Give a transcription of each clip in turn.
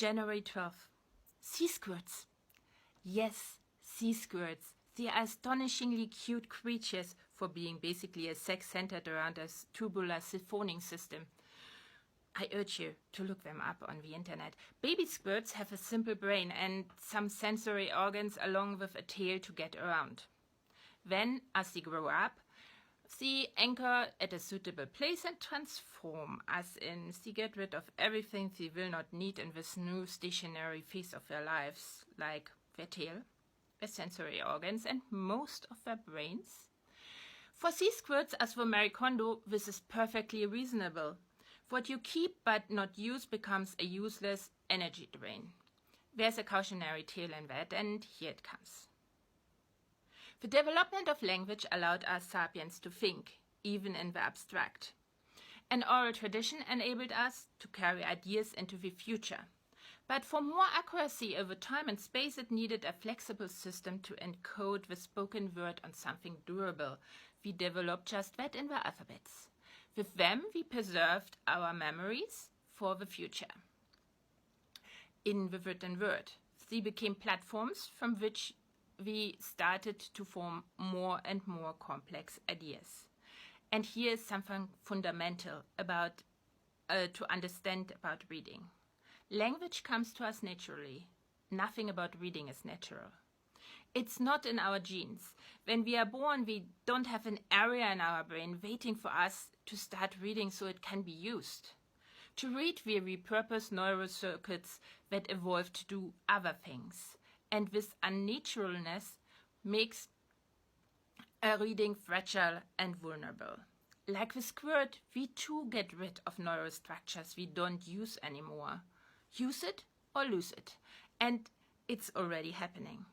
January 12th. Sea squirts. Yes, sea squirts. They are astonishingly cute creatures for being basically a sex centered around a tubular siphoning system. I urge you to look them up on the internet. Baby squirts have a simple brain and some sensory organs along with a tail to get around. Then, as they grow up, they anchor at a suitable place and transform, as in they get rid of everything they will not need in this new stationary phase of their lives, like their tail, their sensory organs, and most of their brains. For sea squirts, as for Mary Kondo, this is perfectly reasonable. What you keep but not use becomes a useless energy drain. There's a cautionary tale in that, and here it comes. The development of language allowed us sapiens to think, even in the abstract. An oral tradition enabled us to carry ideas into the future. But for more accuracy over time and space, it needed a flexible system to encode the spoken word on something durable. We developed just that in the alphabets. With them, we preserved our memories for the future. In the written word, they became platforms from which we started to form more and more complex ideas. And here is something fundamental about to understand about reading. Language comes to us naturally. Nothing about reading is natural. It's not in our genes. When we are born, we don't have an area in our brain waiting for us to start reading so it can be used. To read, we repurpose neural circuits that evolve to do other things. And this unnaturalness makes a reading fragile and vulnerable. Like the squirt, we too get rid of neural structures we don't use anymore. Use it or lose it. And it's already happening.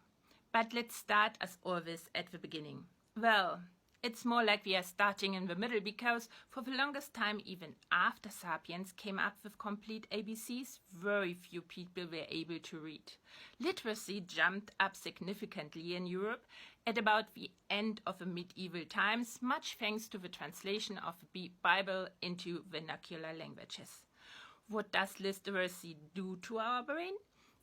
But let's start, as always, at the beginning. Well, it's more like we are starting in the middle, because for the longest time, even after sapiens came up with complete ABCs, very few people were able to read. Literacy jumped up significantly in Europe at about the end of the medieval times, much thanks to the translation of the Bible into vernacular languages. What does literacy do to our brain?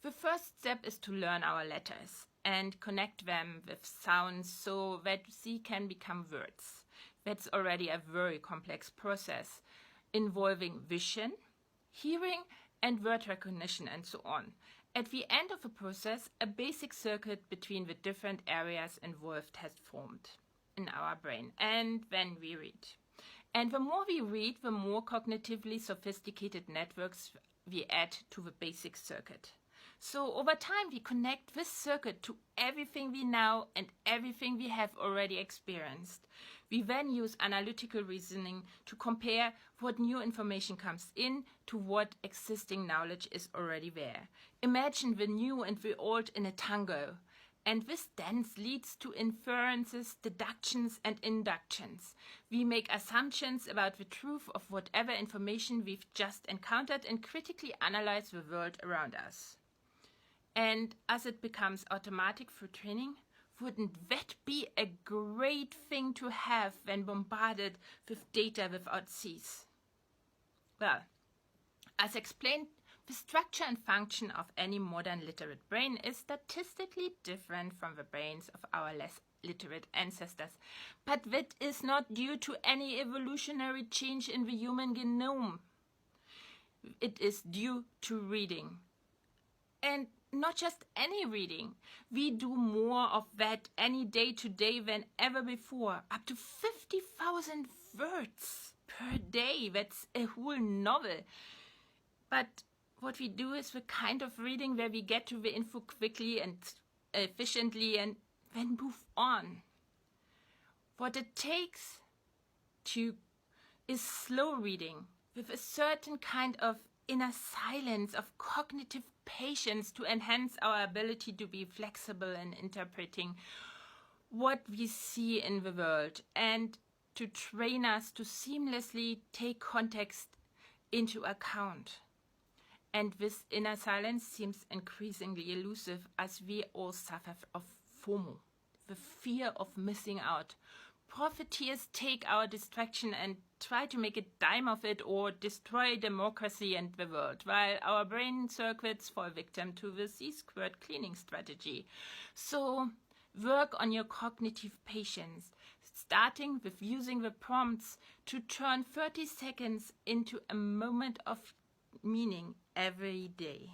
The first step is to learn our letters and connect them with sounds so that they can become words. That's already a very complex process involving vision, hearing, and word recognition, and so on. At the end of the process, a basic circuit between the different areas involved has formed in our brain, and then we read. And the more we read, the more cognitively sophisticated networks we add to the basic circuit. So over time, we connect this circuit to everything we know and everything we have already experienced. We then use analytical reasoning to compare what new information comes in to what existing knowledge is already there. Imagine the new and the old in a tango. And this dance leads to inferences, deductions, and inductions. We make assumptions about the truth of whatever information we've just encountered and critically analyze the world around us. And as it becomes automatic through training, wouldn't that be a great thing to have when bombarded with data without cease? Well, as explained, the structure and function of any modern literate brain is statistically different from the brains of our less literate ancestors. But that is not due to any evolutionary change in the human genome. It is due to reading. And not just any reading. We do more of that any day today than ever before. Up to 50,000 words per day. That's a whole novel. But what we do is the kind of reading where we get to the info quickly and efficiently and then move on. What it takes is slow reading with a certain kind of inner silence, of cognitive patience to enhance our ability to be flexible in interpreting what we see in the world and to train us to seamlessly take context into account. And this inner silence seems increasingly elusive as we all suffer of FOMO, the fear of missing out. Profiteers take our distraction and try to make a dime of it or destroy democracy and the world, while our brain circuits fall victim to the C-squirt cleaning strategy. So work on your cognitive patience, starting with using the prompts to turn 30 seconds into a moment of meaning every day.